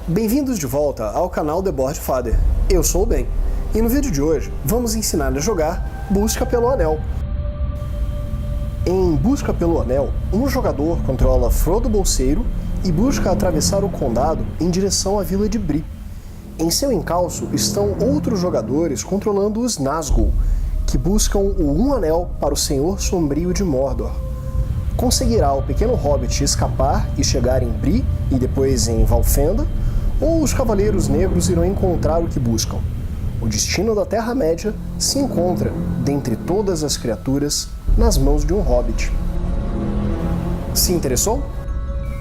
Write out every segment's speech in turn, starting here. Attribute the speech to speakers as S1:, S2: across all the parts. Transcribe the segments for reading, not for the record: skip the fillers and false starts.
S1: Bem-vindos de volta ao canal The Board Father. Eu sou o Ben, e no vídeo de hoje vamos ensinar a jogar Busca pelo Anel. Em Busca pelo Anel, um jogador controla Frodo Bolseiro e busca atravessar o condado em direção à vila de Bree. Em seu encalço estão outros jogadores controlando os Nazgûl, que buscam o Um Anel para o Senhor Sombrio de Mordor. Conseguirá o pequeno hobbit escapar e chegar em Bree e depois em Valfenda, ou os Cavaleiros Negros irão encontrar o que buscam? O destino da Terra-média se encontra, dentre todas as criaturas, nas mãos de um hobbit. Se interessou?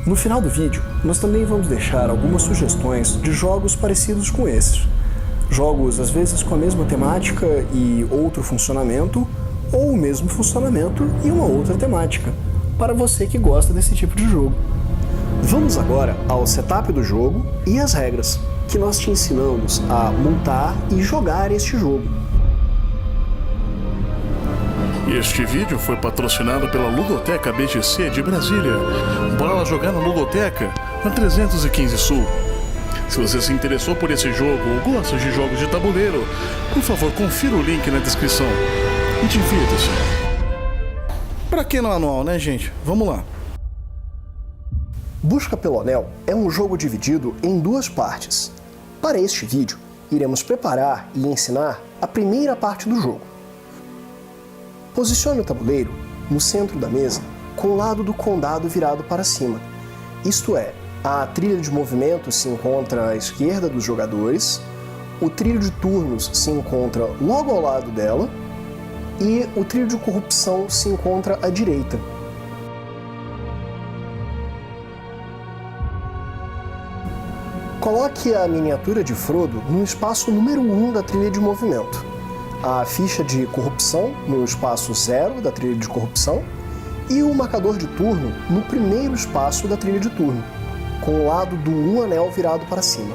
S1: No final do vídeo, nós também vamos deixar algumas sugestões de jogos parecidos com esses. Jogos às vezes com a mesma temática e outro funcionamento, ou o mesmo funcionamento e uma outra temática, para você que gosta desse tipo de jogo. Vamos agora ao setup do jogo e as regras, que nós te ensinamos a montar e jogar este jogo.
S2: Este vídeo foi patrocinado pela Ludoteca BGC de Brasília. Bora lá jogar na Ludoteca, na 315 Sul. Se você se interessou por esse jogo ou gosta de jogos de tabuleiro, por favor, confira o link na descrição e divirta-se. Pra que não anual, né, gente? Vamos lá.
S1: Busca pelo Anel é um jogo dividido em duas partes. Para este vídeo, iremos preparar e ensinar a primeira parte do jogo. Posicione o tabuleiro no centro da mesa com o lado do condado virado para cima. Isto é, a trilha de movimento se encontra à esquerda dos jogadores, o trilho de turnos se encontra logo ao lado dela e o trilho de corrupção se encontra à direita. Coloque a miniatura de Frodo no espaço número 1 da trilha de movimento, a ficha de corrupção no espaço 0 da trilha de corrupção e o marcador de turno no primeiro espaço da trilha de turno, com o lado do Um Anel virado para cima.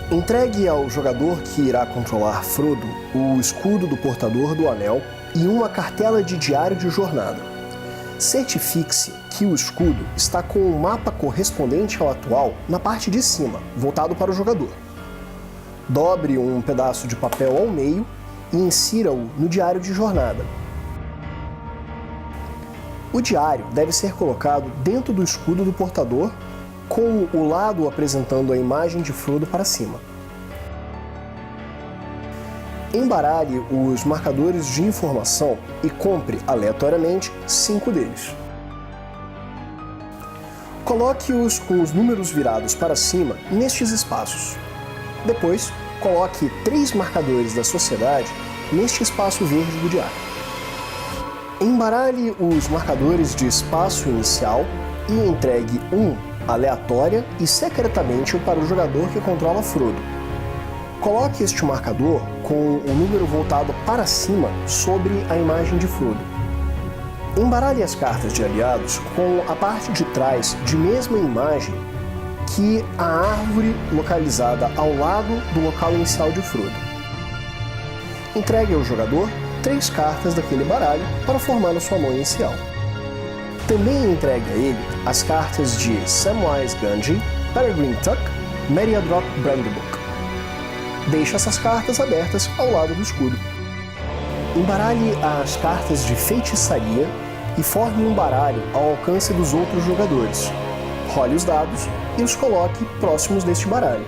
S1: Entregue ao jogador que irá controlar Frodo o escudo do portador do anel e uma cartela de diário de jornada. Certifique-se que o escudo está com o mapa correspondente ao atual na parte de cima, voltado para o jogador. Dobre um pedaço de papel ao meio e insira-o no diário de jornada. O diário deve ser colocado dentro do escudo do portador, com o lado apresentando a imagem de Frodo para cima. Embaralhe os marcadores de informação e compre aleatoriamente 5 deles. Coloque-os com os números virados para cima nestes espaços. Depois, coloque 3 marcadores da sociedade neste espaço verde do diário. Embaralhe os marcadores de espaço inicial e entregue um aleatória e secretamente para o jogador que controla Frodo. Coloque este marcador com o número voltado para cima sobre a imagem de Frodo. Embaralhe as cartas de aliados com a parte de trás de mesma imagem que a árvore localizada ao lado do local inicial de Frodo. Entregue ao jogador 3 cartas daquele baralho para formar a sua mão inicial. Também entregue a ele as cartas de Samwise Gamgee, Peregrine Took, Meriadoc Brandybuck. Deixe essas cartas abertas ao lado do escudo. Embaralhe as cartas de feitiçaria e forme um baralho ao alcance dos outros jogadores. Role os dados e os coloque próximos deste baralho.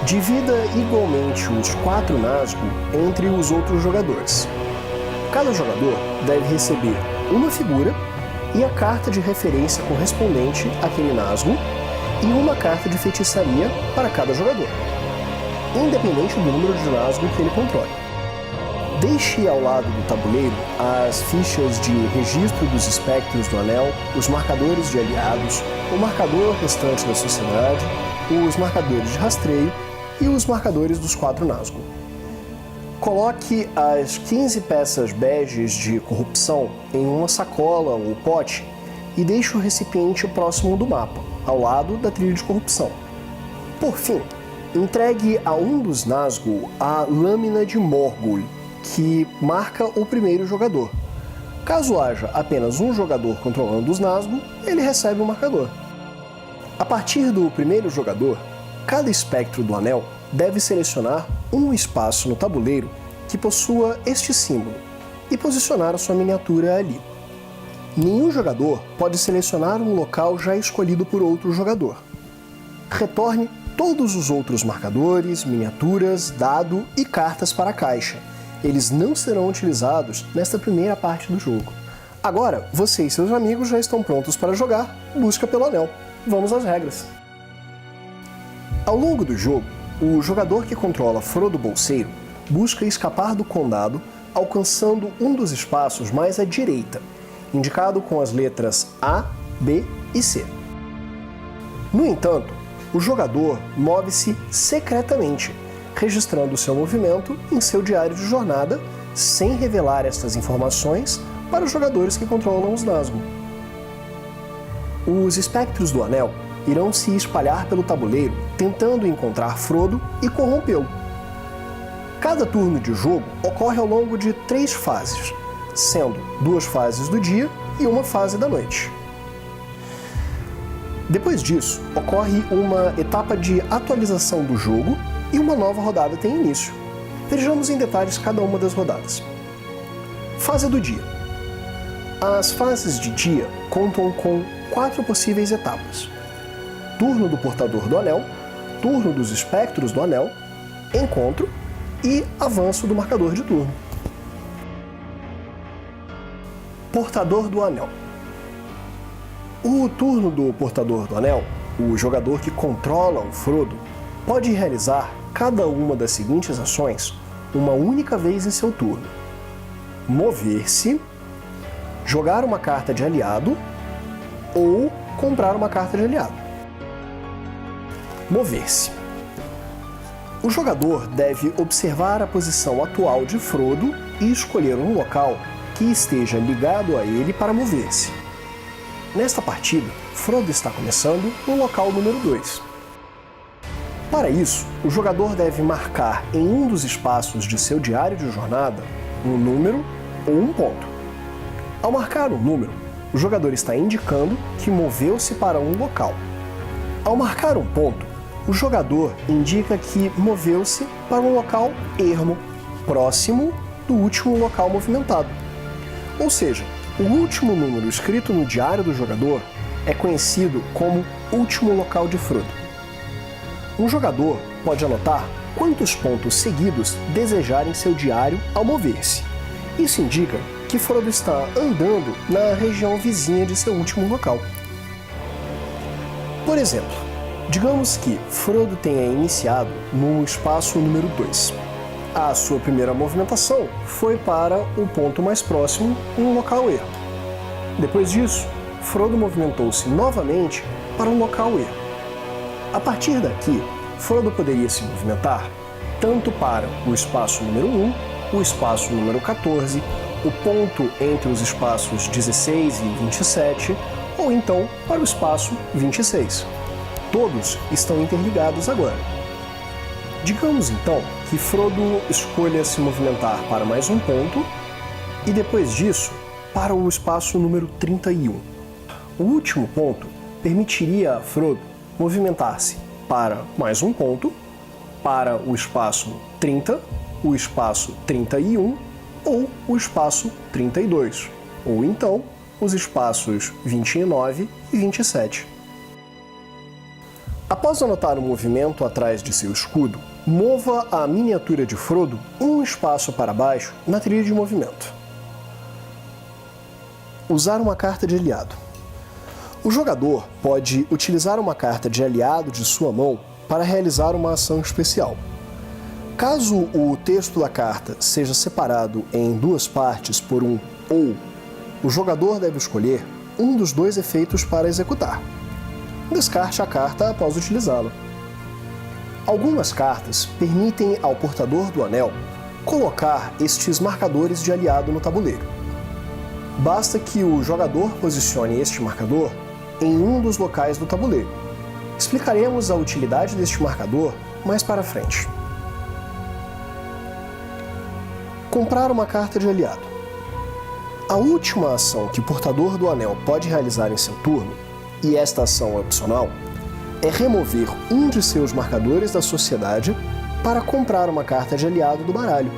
S1: Divida igualmente os 4 Nazgûl entre os outros jogadores. Cada jogador deve receber uma figura e a carta de referência correspondente àquele Nazgûl e uma carta de feitiçaria para cada jogador, independente do número de Nazgûl que ele controle. Deixe ao lado do tabuleiro as fichas de registro dos espectros do anel, os marcadores de aliados, o marcador restante da sociedade, os marcadores de rastreio e os marcadores dos 4 Nazgûl. Coloque as 15 peças beges de corrupção em uma sacola ou pote e deixe o recipiente próximo do mapa, ao lado da trilha de corrupção. Por fim, entregue a um dos Nazgûl a lâmina de Morgul, que marca o primeiro jogador. Caso haja apenas um jogador controlando os Nazgûl, ele recebe um marcador. A partir do primeiro jogador, cada espectro do anel deve selecionar um espaço no tabuleiro que possua este símbolo e posicionar a sua miniatura ali. Nenhum jogador pode selecionar um local já escolhido por outro jogador. Retorne todos os outros marcadores, miniaturas, dado e cartas para a caixa. Eles não serão utilizados nesta primeira parte do jogo. Agora, você e seus amigos já estão prontos para jogar Busca pelo Anel. Vamos às regras. Ao longo do jogo, o jogador que controla Frodo Bolseiro busca escapar do condado alcançando um dos espaços mais à direita, indicado com as letras A, B e C. No entanto, o jogador move-se secretamente, registrando seu movimento em seu diário de jornada, sem revelar estas informações para os jogadores que controlam os Nazgûl. Os espectros do Anel irão se espalhar pelo tabuleiro, tentando encontrar Frodo e corrompê-lo. Cada turno de jogo ocorre ao longo de 3 fases, sendo 2 fases do dia e 1 fase da noite. Depois disso, ocorre uma etapa de atualização do jogo e uma nova rodada tem início. Vejamos em detalhes cada uma das rodadas. Fase do dia. As fases de dia contam com 4 possíveis etapas: turno do Portador do Anel, turno dos Espectros do Anel, encontro e avanço do marcador de turno. Portador do Anel. O turno do Portador do Anel, o jogador que controla o Frodo, pode realizar cada uma das seguintes ações uma única vez em seu turno: mover-se, jogar uma carta de aliado ou comprar uma carta de aliado. Mover-se. O jogador deve observar a posição atual de Frodo e escolher um local que esteja ligado a ele para mover-se. Nesta partida, Frodo está começando no local número 2. Para isso, o jogador deve marcar em um dos espaços de seu diário de jornada um número ou um ponto. Ao marcar um número, o jogador está indicando que moveu-se para um local. Ao marcar um ponto, o jogador indica que moveu-se para um local ermo, próximo do último local movimentado. Ou seja, o último número escrito no diário do jogador é conhecido como último local de Frodo. Um jogador pode anotar quantos pontos seguidos desejar em seu diário ao mover-se. Isso indica que Frodo está andando na região vizinha de seu último local. Por exemplo, digamos que Frodo tenha iniciado no espaço número 2. A sua primeira movimentação foi para o ponto mais próximo, um local ermo. Depois disso, Frodo movimentou-se novamente para um local ermo. A partir daqui, Frodo poderia se movimentar tanto para o espaço número 1, o espaço número 14, o ponto entre os espaços 16 e 27, ou então para o espaço 26. Todos estão interligados agora. Digamos então que Frodo escolha se movimentar para mais um ponto e depois disso para o espaço número 31. O último ponto permitiria a Frodo movimentar-se para mais um ponto, para o espaço 30, o espaço 31 ou o espaço 32, ou então os espaços 29 e 27. Após anotar o movimento atrás de seu escudo, mova a miniatura de Frodo um espaço para baixo na trilha de movimento. Usar uma carta de aliado. O jogador pode utilizar uma carta de aliado de sua mão para realizar uma ação especial. Caso o texto da carta seja separado em 2 partes por um ou, o jogador deve escolher um dos 2 efeitos para executar. Descarte a carta após utilizá-la. Algumas cartas permitem ao portador do anel colocar estes marcadores de aliado no tabuleiro. Basta que o jogador posicione este marcador em um dos locais do tabuleiro. Explicaremos a utilidade deste marcador mais para frente. Comprar uma carta de aliado. A última ação que o portador do anel pode realizar em seu turno, e esta ação é opcional, é remover um de seus marcadores da sociedade para comprar uma carta de aliado do baralho.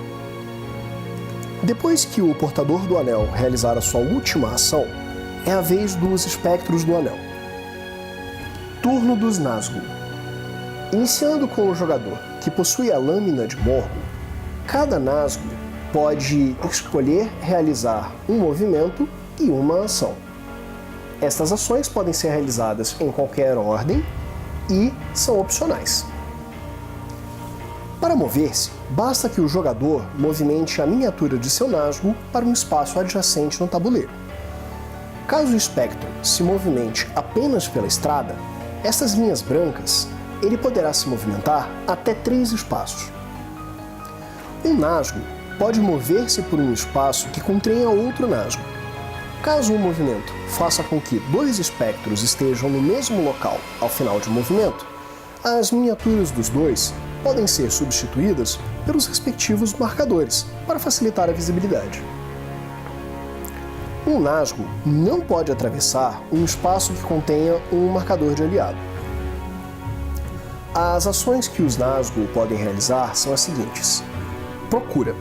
S1: Depois que o portador do anel realizar a sua última ação, é a vez dos espectros do anel. Turno dos Nazgûl. Iniciando com o jogador que possui a lâmina de Morgul, cada Nazgûl pode escolher realizar um movimento e uma ação. Estas ações podem ser realizadas em qualquer ordem e são opcionais. Para mover-se, basta que o jogador movimente a miniatura de seu Nazgûl para um espaço adjacente no tabuleiro. Caso o espectro se movimente apenas pela estrada, estas linhas brancas, ele poderá se movimentar até 3 espaços. Um Nazgûl pode mover-se por um espaço que contenha outro Nazgûl. Caso o movimento faça com que 2 espectros estejam no mesmo local ao final de um movimento, as miniaturas dos dois podem ser substituídas pelos respectivos marcadores para facilitar a visibilidade. Um Nazgûl não pode atravessar um espaço que contenha um marcador de aliado. As ações que os Nazgûl podem realizar são as seguintes. Procura.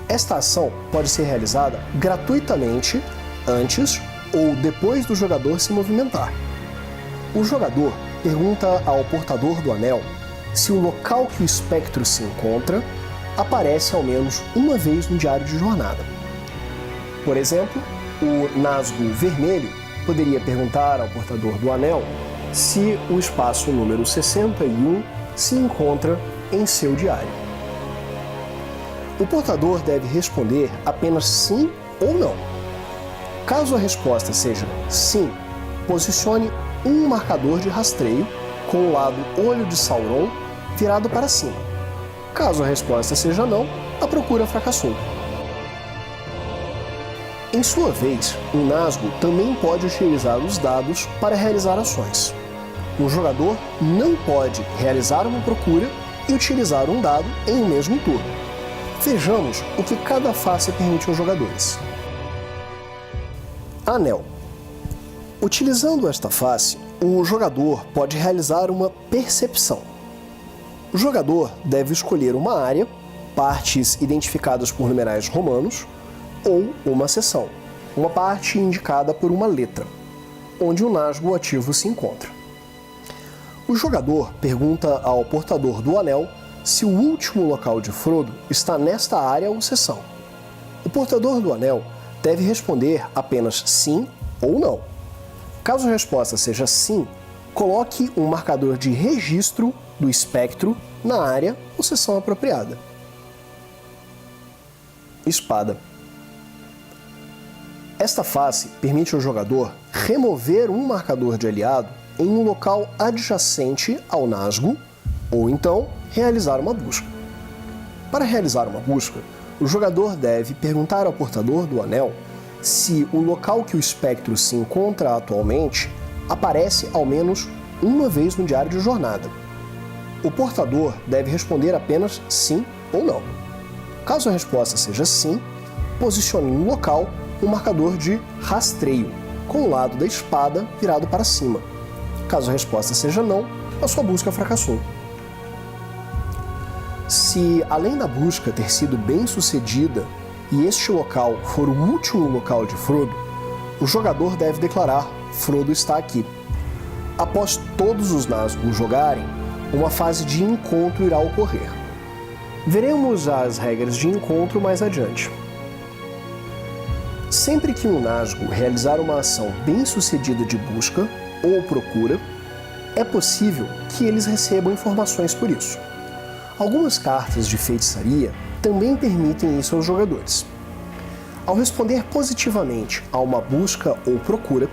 S1: Esta ação pode ser realizada gratuitamente antes ou depois do jogador se movimentar. O jogador pergunta ao portador do anel se o local que o espectro se encontra aparece ao menos uma vez no diário de jornada. Por exemplo, o Nazgûl vermelho poderia perguntar ao portador do anel se o espaço número 61 se encontra em seu diário. O portador deve responder apenas sim ou não. Caso a resposta seja sim, posicione um marcador de rastreio com o lado olho de Sauron virado para cima. Caso a resposta seja não, a procura fracassou. Em sua vez, um Nazgûl também pode utilizar os dados para realizar ações. O jogador não pode realizar uma procura e utilizar um dado em um mesmo turno. Vejamos o que cada face permite aos jogadores. Anel. Utilizando esta face, o jogador pode realizar uma percepção. O jogador deve escolher uma área, partes identificadas por numerais romanos, ou uma seção, uma parte indicada por uma letra, onde o Nazgûl ativo se encontra. O jogador pergunta ao portador do anel se o último local de Frodo está nesta área ou seção. O portador do anel deve responder apenas sim ou não. Caso a resposta seja sim, coloque um marcador de registro do espectro na área ou seção apropriada. Espada. Esta face permite ao jogador remover um marcador de aliado em um local adjacente ao Nazgûl, ou então realizar uma busca. Para realizar uma busca, o jogador deve perguntar ao portador do anel se o local que o espectro se encontra atualmente aparece ao menos uma vez no diário de jornada. O portador deve responder apenas sim ou não. Caso a resposta seja sim, posicione no local um marcador de rastreio, com o lado da espada virado para cima. Caso a resposta seja não, a sua busca fracassou. Se, além da busca ter sido bem sucedida e este local for o último local de Frodo, o jogador deve declarar: Frodo está aqui. Após todos os Nazgûl jogarem, uma fase de encontro irá ocorrer. Veremos as regras de encontro mais adiante. Sempre que um Nazgûl realizar uma ação bem-sucedida de busca ou procura, é possível que eles recebam informações por isso. Algumas cartas de feitiçaria também permitem isso aos jogadores. Ao responder positivamente a uma busca ou procura,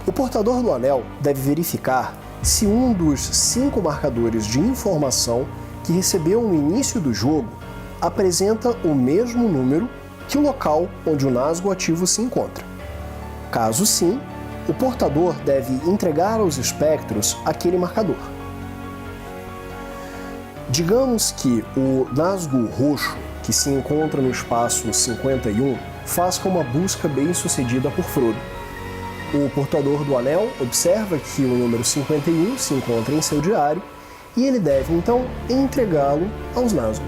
S1: o portador do anel deve verificar se um dos 5 marcadores de informação que recebeu no início do jogo apresenta o mesmo número que o local onde o Nazgûl ativo se encontra. Caso sim, o portador deve entregar aos espectros aquele marcador. Digamos que o Nazgûl roxo que se encontra no espaço 51, faça uma busca bem-sucedida por Frodo. O portador do anel observa que o número 51 se encontra em seu diário e ele deve, então, entregá-lo aos Nazgûl.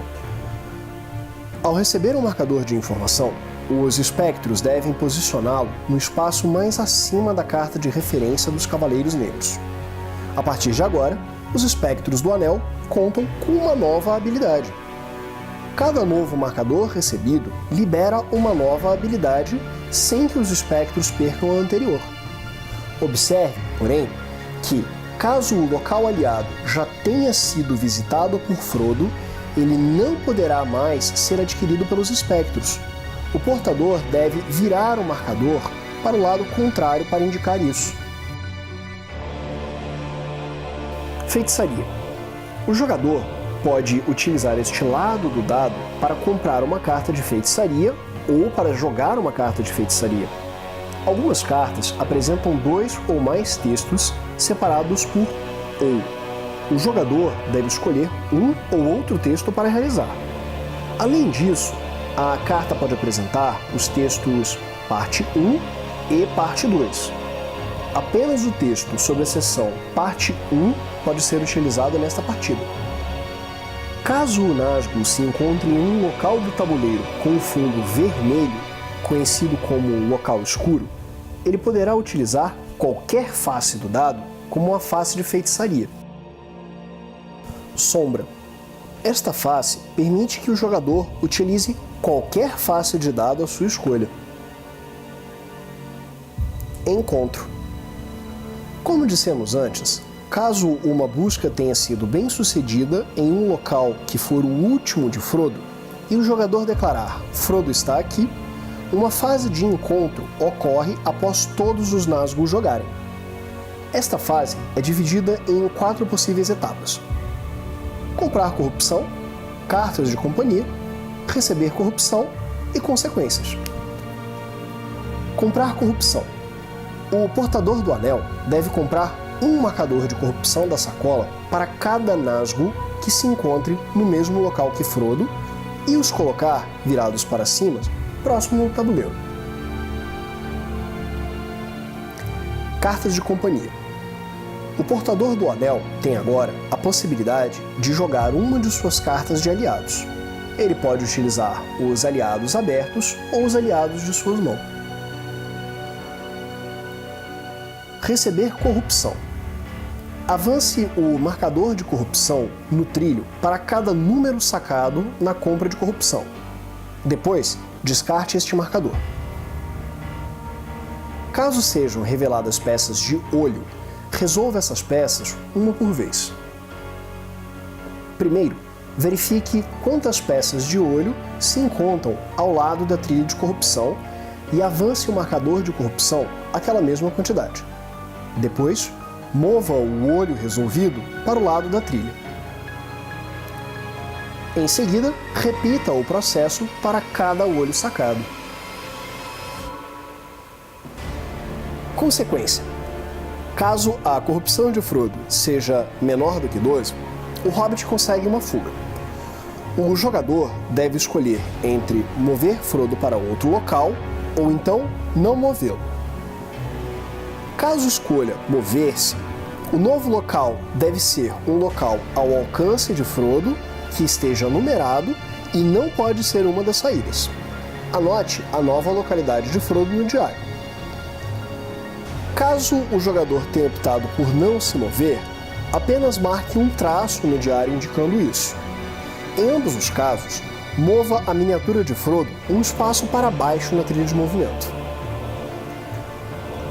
S1: Ao receber um marcador de informação, os espectros devem posicioná-lo no espaço mais acima da carta de referência dos Cavaleiros Negros. A partir de agora, os espectros do anel contam com uma nova habilidade. Cada novo marcador recebido libera uma nova habilidade sem que os espectros percam a anterior. Observe, porém, que, caso o local aliado já tenha sido visitado por Frodo, ele não poderá mais ser adquirido pelos espectros. O portador deve virar o marcador para o lado contrário para indicar isso. Feitiçaria. O jogador pode utilizar este lado do dado para comprar uma carta de feitiçaria ou para jogar uma carta de feitiçaria. Algumas cartas apresentam 2 ou mais textos separados por ou. O jogador deve escolher um ou outro texto para realizar. Além disso, a carta pode apresentar os textos parte 1 e parte 2. Apenas o texto sobre a seção parte 1 pode ser utilizado nesta partida. Caso o Nazgûl se encontre em um local do tabuleiro com um fundo vermelho, conhecido como local escuro, ele poderá utilizar qualquer face do dado como uma face de feitiçaria. Sombra. Esta face permite que o jogador utilize qualquer face de dado à sua escolha. Encontro. Como dissemos antes, caso uma busca tenha sido bem sucedida em um local que for o último de Frodo e o jogador declarar "Frodo está aqui", uma fase de encontro ocorre após todos os Nazgûl jogarem. Esta fase é dividida em 4 possíveis etapas: comprar corrupção, cartas de companhia, receber corrupção e consequências. Comprar corrupção. O portador do anel deve comprar um marcador de corrupção da sacola para cada Nazgûl que se encontre no mesmo local que Frodo e os colocar virados para cima, próximo do tabuleiro. Cartas de companhia. O portador do anel tem agora a possibilidade de jogar uma de suas cartas de aliados. Ele pode utilizar os aliados abertos ou os aliados de suas mãos. Receber corrupção. Avance o marcador de corrupção no trilho para cada número sacado na compra de corrupção. Depois, descarte este marcador. Caso sejam reveladas peças de olho, resolva essas peças uma por vez. Primeiro, verifique quantas peças de olho se encontram ao lado da trilha de corrupção e avance o marcador de corrupção àquela mesma quantidade. Depois, mova o olho resolvido para o lado da trilha. Em seguida, repita o processo para cada olho sacado. Consequência. Caso a corrupção de Frodo seja menor do que 12, o Hobbit consegue uma fuga. O jogador deve escolher entre mover Frodo para outro local ou então não movê-lo. Caso escolha mover-se, o novo local deve ser um local ao alcance de Frodo, que esteja numerado e não pode ser uma das saídas. Anote a nova localidade de Frodo no diário. Caso o jogador tenha optado por não se mover, apenas marque um traço no diário indicando isso. Em ambos os casos, mova a miniatura de Frodo um espaço para baixo na trilha de movimento.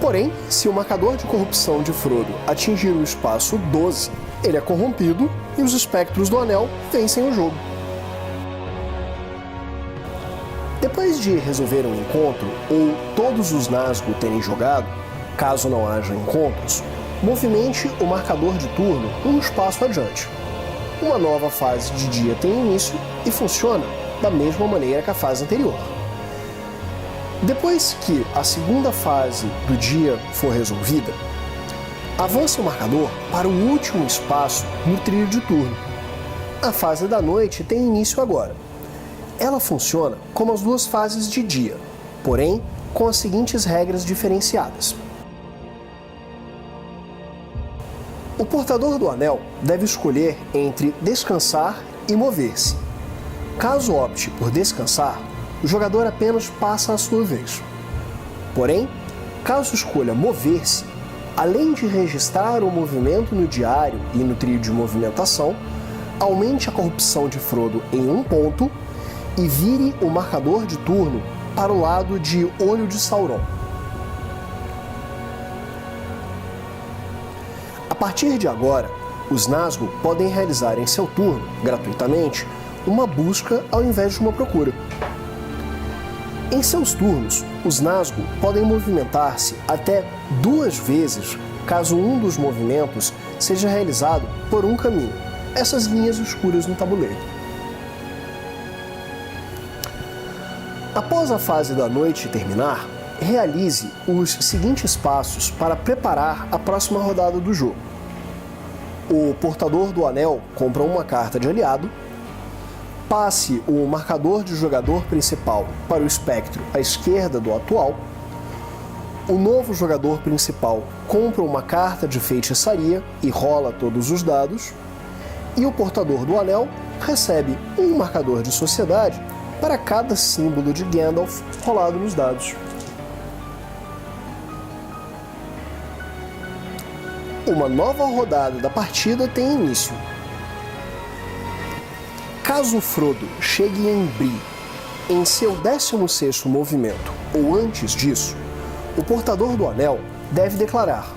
S1: Porém, se o marcador de corrupção de Frodo atingir o espaço 12, ele é corrompido e os espectros do anel vencem o jogo. Depois de resolver um encontro ou todos os Nazgûl terem jogado, caso não haja encontros, movimente o marcador de turno um espaço adiante. Uma nova fase de dia tem início e funciona da mesma maneira que a fase anterior. Depois que a segunda fase do dia for resolvida, avance o marcador para o último espaço no trilho de turno. A fase da noite tem início agora. Ela funciona como as duas fases de dia, porém com as seguintes regras diferenciadas. O portador do anel deve escolher entre descansar e mover-se. Caso opte por descansar, o jogador apenas passa a sua vez. Porém, caso escolha mover-se, além de registrar o movimento no diário e no trio de movimentação, aumente a corrupção de Frodo em 1 ponto e vire o marcador de turno para o lado de Olho de Sauron. A partir de agora, os Nazgûl podem realizar em seu turno, gratuitamente, uma busca ao invés de uma procura. Em seus turnos, os Nazgûl podem movimentar-se até 2 vezes caso um dos movimentos seja realizado por um caminho, essas linhas escuras no tabuleiro. Após a fase da noite terminar, realize os seguintes passos para preparar a próxima rodada do jogo. O portador do anel compra uma carta de aliado, passe o marcador de jogador principal para o espectro à esquerda do atual, o novo jogador principal compra uma carta de feitiçaria e rola todos os dados, e o portador do anel recebe um marcador de sociedade para cada símbolo de Gandalf rolado nos dados. Uma nova rodada da partida tem início. Caso Frodo chegue em Bree em seu 16º movimento ou antes disso, o portador do anel deve declarar: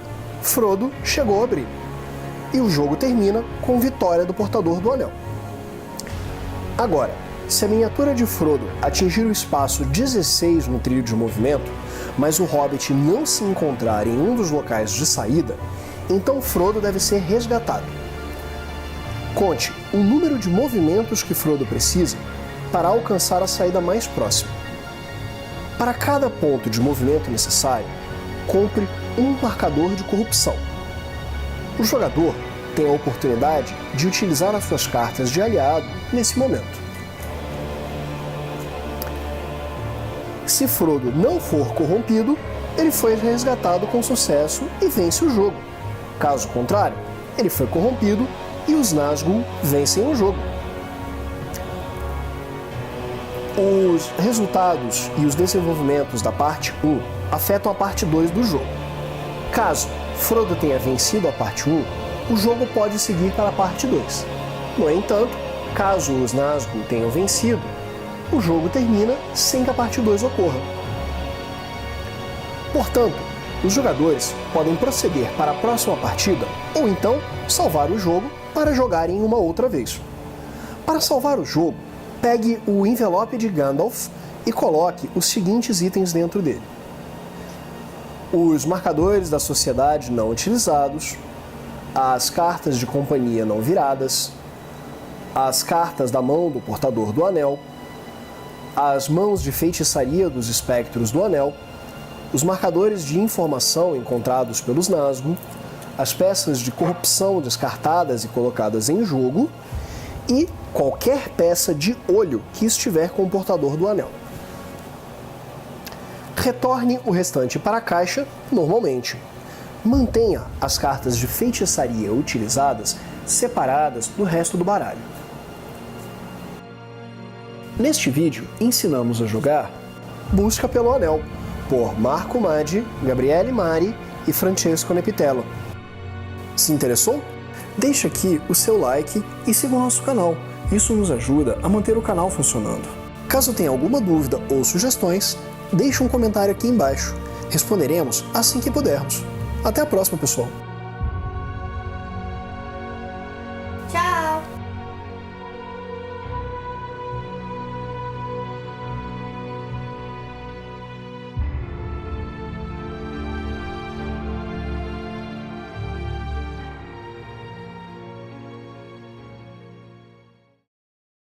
S1: Frodo chegou a Bree, e o jogo termina com vitória do portador do anel. Agora, se a miniatura de Frodo atingir o espaço 16 no trilho de movimento, mas o Hobbit não se encontrar em um dos locais de saída, então Frodo deve ser resgatado. Conte o número de movimentos que Frodo precisa para alcançar a saída mais próxima. Para cada ponto de movimento necessário, compre um marcador de corrupção. O jogador tem a oportunidade de utilizar as suas cartas de aliado nesse momento. Se Frodo não for corrompido, ele foi resgatado com sucesso e vence o jogo. Caso contrário, ele foi corrompido e os Nazgûl vencem o jogo. Os resultados e os desenvolvimentos da parte 1 afetam a parte 2 do jogo. Caso Frodo tenha vencido a parte 1, o jogo pode seguir para a parte 2. No entanto, caso os Nazgûl tenham vencido, o jogo termina sem que a parte 2 ocorra. Portanto, os jogadores podem prosseguir para a próxima partida ou então salvar o jogo para jogarem uma outra vez. Para salvar o jogo, pegue o envelope de Gandalf e coloque os seguintes itens dentro dele: os marcadores da sociedade não utilizados, as cartas de companhia não viradas, as cartas da mão do portador do anel, as mãos de feitiçaria dos espectros do anel, os marcadores de informação encontrados pelos Nazgûl, as peças de corrupção descartadas e colocadas em jogo e qualquer peça de olho que estiver com o portador do anel. Retorne o restante para a caixa normalmente. Mantenha as cartas de feitiçaria utilizadas separadas do resto do baralho. Neste vídeo, ensinamos a jogar Busca pelo Anel, por Marco Madi, Gabriele Mari e Francesco Nepitello. Se interessou? Deixe aqui o seu like e siga o nosso canal. Isso nos ajuda a manter o canal funcionando. Caso tenha alguma dúvida ou sugestões, deixe um comentário aqui embaixo. Responderemos assim que pudermos. Até a próxima, pessoal!